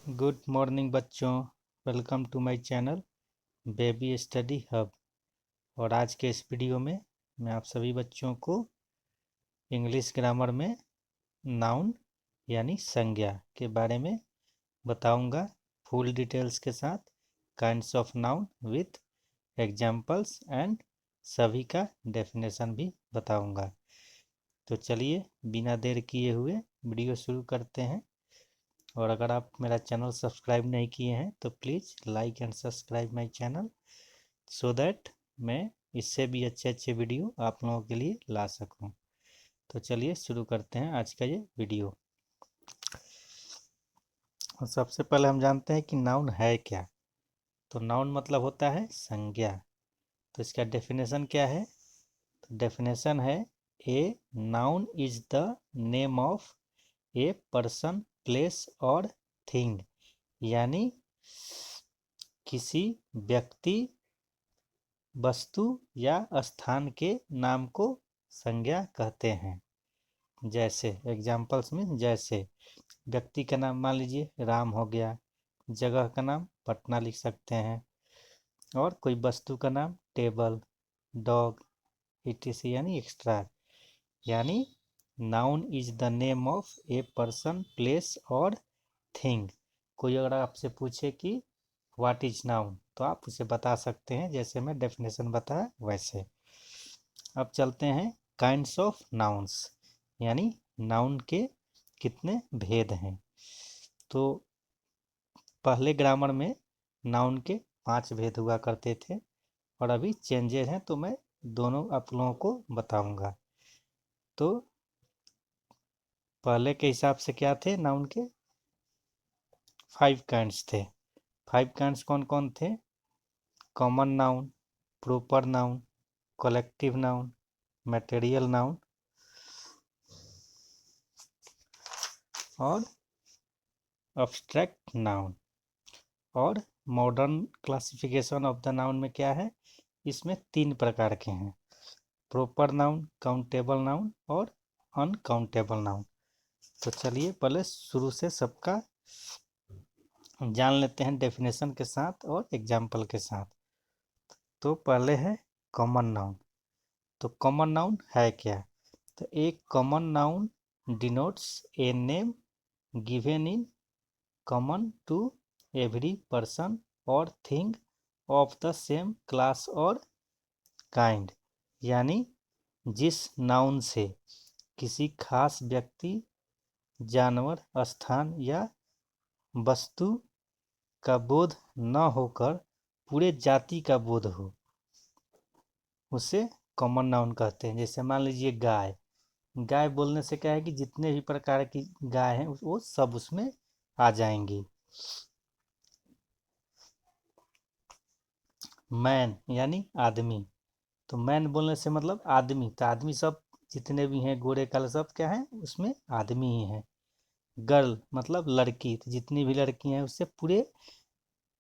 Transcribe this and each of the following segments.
Good morning बच्चों। Welcome to my channel baby study hub. और आज के इस वीडियो में मैं आप सभी बच्चों को इंग्लिश ग्रामर में नाउन यानी संज्ञा के बारे में बताऊंगा, फुल डिटेल्स के साथ, kinds of noun with examples and सभी का डेफिनेशन भी बताऊंगा। तो चलिए बिना देर किए हुए वीडियो शुरू करते हैं। और अगर आप मेरा चैनल सब्सक्राइब नहीं किए हैं तो please like and subscribe my channel so that मैं इससे भी अच्छे अच्छे वीडियो आप लोगों के लिए ला सकूं। तो चलिए शुरू करते हैं आज का ये वीडियो। और सबसे पहले हम जानते हैं कि नाउन है क्या। तो नाउन मतलब होता है संज्ञा। तो इसका डेफिनेशन क्या है? तो डेफिनेशन है a noun is the name of a person, place और थिंग। यानी किसी व्यक्ति, वस्तु या स्थान के नाम को संज्ञा कहते हैं। जैसे एग्जाम्पल्स में, जैसे व्यक्ति का नाम मान लीजिए राम हो गया, जगह का नाम पटना लिख सकते हैं, और कोई वस्तु का नाम टेबल, डॉग, etc यानी एक्स्ट्रा। यानी noun is the name of a person, place और थिंग। कोई अगर आपसे पूछे कि व्हाट इज नाउन, तो आप उसे बता सकते हैं जैसे मैं डेफिनेशन बताया वैसे। अब चलते हैं काइंड्स ऑफ नाउन्स, यानी नाउन के कितने भेद हैं। तो पहले ग्रामर में नाउन के 5 भेद हुआ करते थे और अभी चेंजेस हैं, तो मैं दोनों आप लोगों को बताऊंगा। तो पहले के हिसाब से क्या थे नाउन के? 5 काइंड्स थे। 5 काइंड्स कौन कौन थे? Common noun, proper noun, collective noun, material noun और अब्स्ट्रैक्ट नाउन। और modern classification of the noun में क्या है? इसमें 3 प्रकार के हैं: प्रॉपर नाउन, काउंटेबल नाउन और अनकाउंटेबल नाउन। तो चलिए पहले शुरू से सबका जान लेते हैं डेफिनेशन के साथ और एग्जाम्पल के साथ। तो पहले है कॉमन नाउन। तो कॉमन नाउन है क्या? तो एक common noun denotes a name given in common to every person और thing of the same class और काइंड। यानी जिस नाउन से किसी खास व्यक्ति, जानवर, स्थान या वस्तु का बोध न होकर पूरे जाति का बोध हो, उसे कॉमन नाउन कहते हैं। जैसे मान लीजिए गाय। गाय बोलने से क्या है कि जितने भी प्रकार की गाय हैं वो सब उसमें आ जाएंगी। मैन यानी आदमी। तो मैन बोलने से मतलब आदमी, तो आदमी सब जितने भी हैं गोरे काले सब क्या है उसमें आदमी ही है। गर्ल मतलब लड़की, तो जितनी भी लड़की हैं उससे पूरे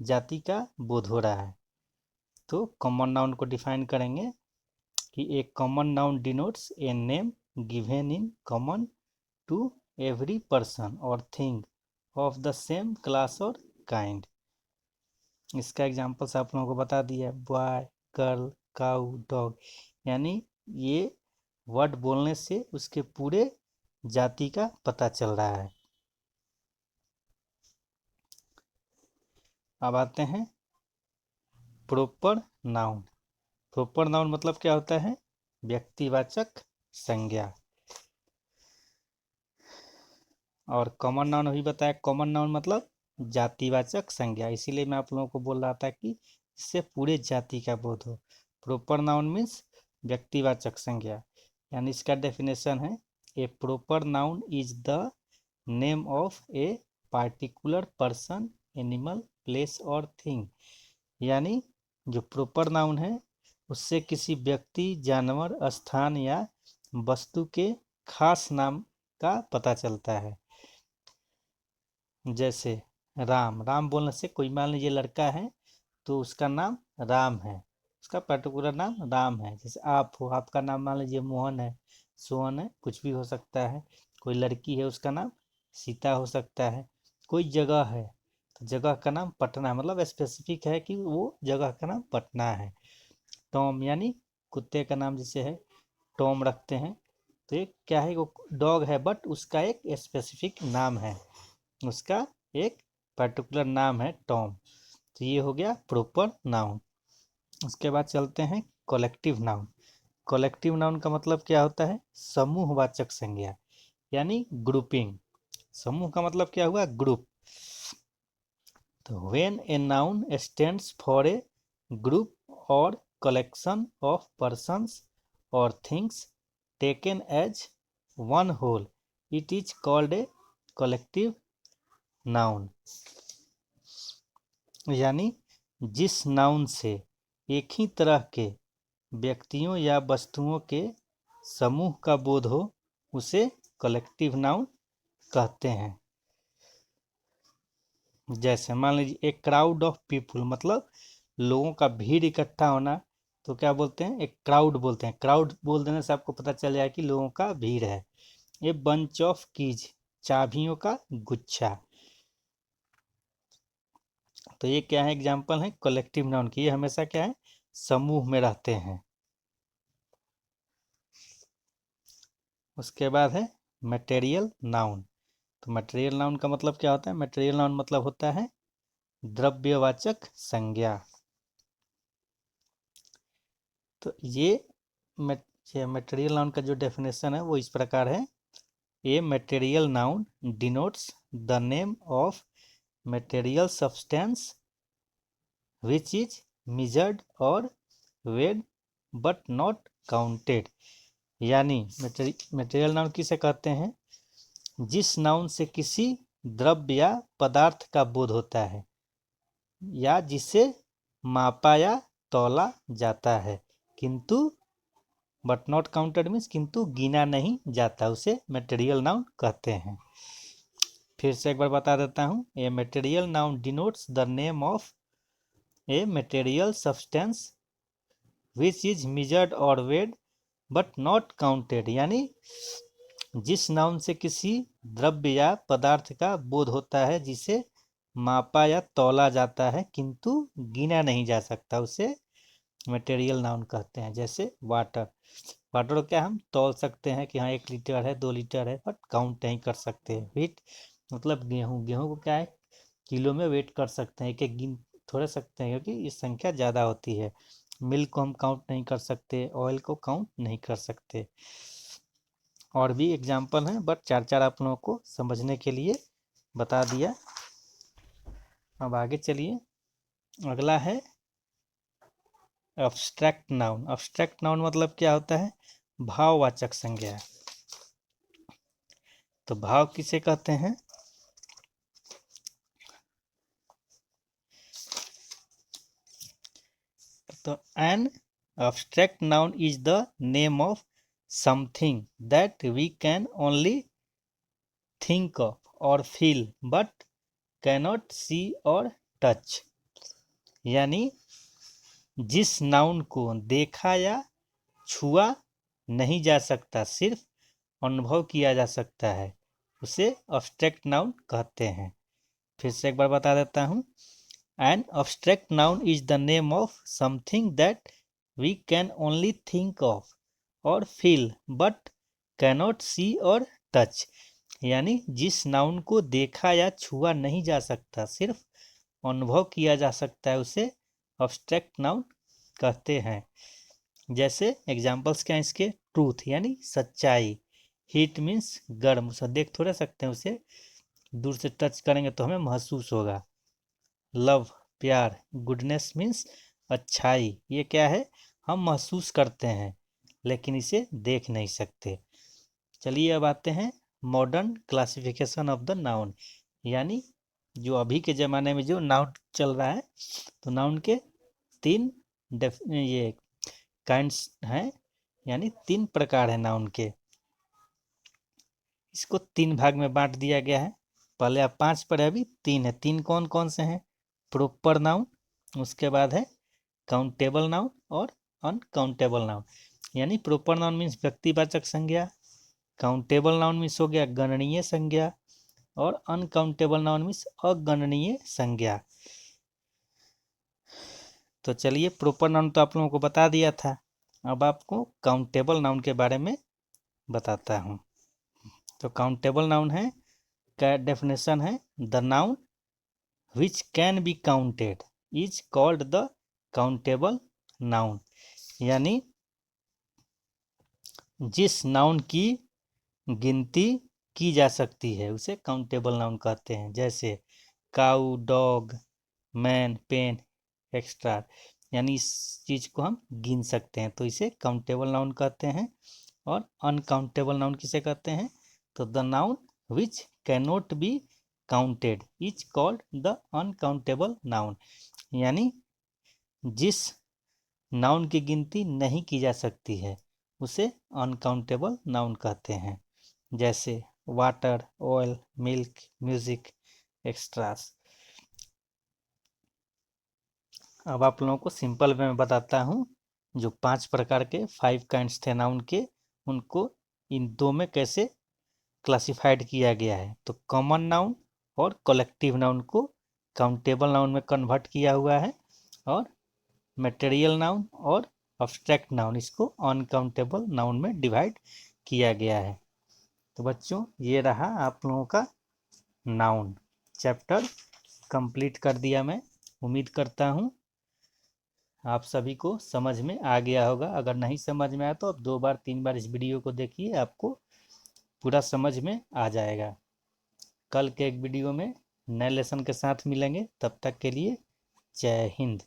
जाति का बोध हो रहा है। तो कॉमन नाउन को डिफाइन करेंगे कि एक common noun denotes a name given in common to every person और thing of the same class और काइंड। इसका एग्जाम्पल्स आप लोगों को बता दिया: बॉय, गर्ल, काउ, डॉग। यानी ये वर्ड बोलने से उसके पूरे जाति का पता चल रहा है। अब आते हैं प्रॉपर नाउन। प्रॉपर नाउन मतलब क्या होता है? व्यक्तिवाचक संज्ञा। और कॉमन नाउन अभी बताया, कॉमन नाउन मतलब जातिवाचक संज्ञा। इसीलिए मैं आप लोगों को बोल रहा था कि इससे पूरे जाति का बोध हो। प्रॉपर नाउन मीन्स व्यक्तिवाचक संज्ञा। यानी इसका डेफिनेशन है a proper noun is the name of a particular person, animal, place और थिंग। यानी जो प्रॉपर नाउन है उससे किसी व्यक्ति, जानवर, स्थान या वस्तु के खास नाम का पता चलता है। जैसे राम। राम बोलने से कोई मान लीजिए लड़का है तो उसका नाम राम है, उसका पर्टिकुलर नाम राम है। जैसे आप हो, आपका नाम मान लीजिए मोहन है, सोहन है, कुछ भी हो सकता है। कोई लड़की है उसका नाम सीता हो सकता है। कोई जगह है तो जगह का नाम पटना है, मतलब स्पेसिफिक है कि वो जगह का नाम पटना है। टॉम यानी कुत्ते का नाम जैसे है टॉम रखते हैं, तो ये क्या है, वो डॉग है बट उसका एक स्पेसिफिक नाम है, उसका एक पर्टिकुलर नाम है टॉम। तो ये हो गया प्रॉपर नाउन। उसके बाद चलते हैं कलेक्टिव नाउन। कलेक्टिव नाउन का मतलब क्या होता है, समूहवाचक संज्ञा यानी ग्रुपिंग। समूह का मतलब क्या हुआ, ग्रुप। तो when a noun stands for a group और कलेक्शन ऑफ पर्सन्स और things taken as one whole, it is called a collective noun. यानी जिस नाउन से एक ही तरह के व्यक्तियों या वस्तुओं के समूह का बोध हो उसे कलेक्टिव नाउन कहते हैं। जैसे मान लीजिए एक क्राउड ऑफ पीपुल, मतलब लोगों का भीड़ इकट्ठा होना, तो क्या बोलते हैं, एक क्राउड बोलते हैं। क्राउड बोल देने से आपको पता चल जाए कि लोगों का भीड़ है। ये बंच ऑफ कीज, चाबियों का गुच्छा। तो ये क्या है, एग्जाम्पल है कलेक्टिव नाउन की। ये हमेशा क्या है, समूह में रहते हैं। उसके बाद है मटेरियल नाउन। तो मटेरियल नाउन का मतलब क्या होता है, मटेरियल नाउन मतलब होता है द्रव्यवाचक संज्ञा। तो ये मटेरियल नाउन का जो डेफिनेशन है वो इस प्रकार है, a material noun denotes the name of material substance which is measured और वेड बट नॉट काउंटेड। यानी मटेरियल नाउन किसे कहते हैं, जिस नाउन से किसी द्रव्य या पदार्थ का बोध होता है या जिसे मापा या तौला जाता है, किंतु बट नॉट काउंटेड मीन्स किंतु गिना नहीं जाता, उसे मटेरियल नाउन कहते हैं। फिर से एक बार बता देता हूँ, a material noun denotes the name of a material substance which is measured और वेड बट नॉट काउंटेड। यानी जिस नाउन से किसी द्रव्य या पदार्थ का बोध होता है जिसे मापा या तौला जाता है किंतु गिना नहीं जा सकता, उसे मटेरियल नाउन कहते हैं। जैसे वाटर, वाटर को क्या हम तौल सकते हैं कि हाँ 1 लीटर है 2 लीटर है, बट काउंट नहीं कर सकते। व्हीट मतलब गेहूँ, गेहूँ को क्या है किलो में वेट कर सकते हैं, एक एक गिन थोड़े सकते हैं क्योंकि इस संख्या ज़्यादा होती है। मिल्क को हम काउंट नहीं कर सकते, ऑयल को काउंट नहीं कर सकते। और भी एग्जाम्पल हैं बट चार चार आप लोगों को समझने के लिए बता दिया। अब आगे चलिए, अगला है अब्स्ट्रैक्ट नाउन। अब्स्ट्रैक्ट नाउन मतलब क्या होता है, भाववाचक संज्ञा। तो भाव किसे कहते हैं, तो N abstract noun is the name of something that we can only think of or feel but cannot see or touch। यानी जिस नाउन को देखा या छुआ नहीं जा सकता, सिर्फ अनुभव किया जा सकता है, उसे abstract नाउन कहते हैं। फिर से एक बार बता देता हूँ, An abstract noun is the name of something that we can only think of or feel but cannot see or touch। यानी जिस नाउन को देखा या छुआ नहीं जा सकता, सिर्फ अनुभव किया जा सकता है, उसे abstract नाउन कहते हैं। जैसे एग्जाम्पल्स क्या हैं इसके, ट्रूथ यानी सच्चाई, हीट मीन्स गर्म, उसे देख थोड़े सकते हैं, उसे दूर से टच करेंगे तो हमें महसूस होगा। लव प्यार, गुडनेस मीन्स अच्छाई, ये क्या है हम महसूस करते हैं लेकिन इसे देख नहीं सकते। चलिए अब आते हैं modern classification of the noun. यानी जो अभी के ज़माने में जो नाउन चल रहा है, तो नाउन के 3 ये काइंड्स हैं, यानी 3 प्रकार है नाउन के। इसको 3 भाग में बांट दिया गया है। पहले आप 5 पढ़े, अभी 3 है। 3 कौन कौन से हैं, प्रॉपर नाउन, उसके बाद है काउंटेबल नाउन और अनकाउंटेबल नाउन। यानी प्रॉपर नाउन मीन्स व्यक्तिवाचक संज्ञा, काउंटेबल नाउन मीन्स हो गया गणनीय संज्ञा, और अनकाउंटेबल नाउन मीन्स अगणनीय संज्ञा। तो चलिए, प्रॉपर नाउन तो आप लोगों को बता दिया था, अब आपको काउंटेबल नाउन के बारे में बताता हूँ। तो काउंटेबल नाउन है का डेफिनेशन है, the noun which can be counted is called the countable noun. यानी जिस नाउन की गिनती की जा सकती है उसे काउंटेबल नाउन कहते हैं। जैसे काऊ, डॉग, मैन, पेन, एक्स्ट्रा, यानी इस चीज को हम गिन सकते हैं तो इसे काउंटेबल नाउन कहते हैं। और अनकाउंटेबल नाउन किसे कहते हैं? तो the noun which can not be counted is called the uncountable noun. यानी जिस नाउन की गिनती नहीं की जा सकती है उसे अनकाउंटेबल नाउन कहते हैं। जैसे water, oil, milk, music, extras. अब आप लोगों को सिंपल वे में बताता हूँ, जो 5 प्रकार के 5 काइंड्स थे नाउन के, उनको इन 2 में कैसे क्लासिफाइड किया गया है। तो कॉमन नाउन और कलेक्टिव नाउन को काउंटेबल नाउन में कन्वर्ट किया हुआ है, और मटेरियल नाउन और अब्स्ट्रैक्ट नाउन इसको अनकाउंटेबल नाउन में डिवाइड किया गया है। तो बच्चों, ये रहा आप लोगों का नाउन चैप्टर कंप्लीट कर दिया मैं। उम्मीद करता हूँ आप सभी को समझ में आ गया होगा। अगर नहीं समझ में आया तो आप 2 बार 3 बार इस वीडियो को देखिए, आपको पूरा समझ में आ जाएगा। कल के एक वीडियो में नए लेसन के साथ मिलेंगे, तब तक के लिए जय हिंद।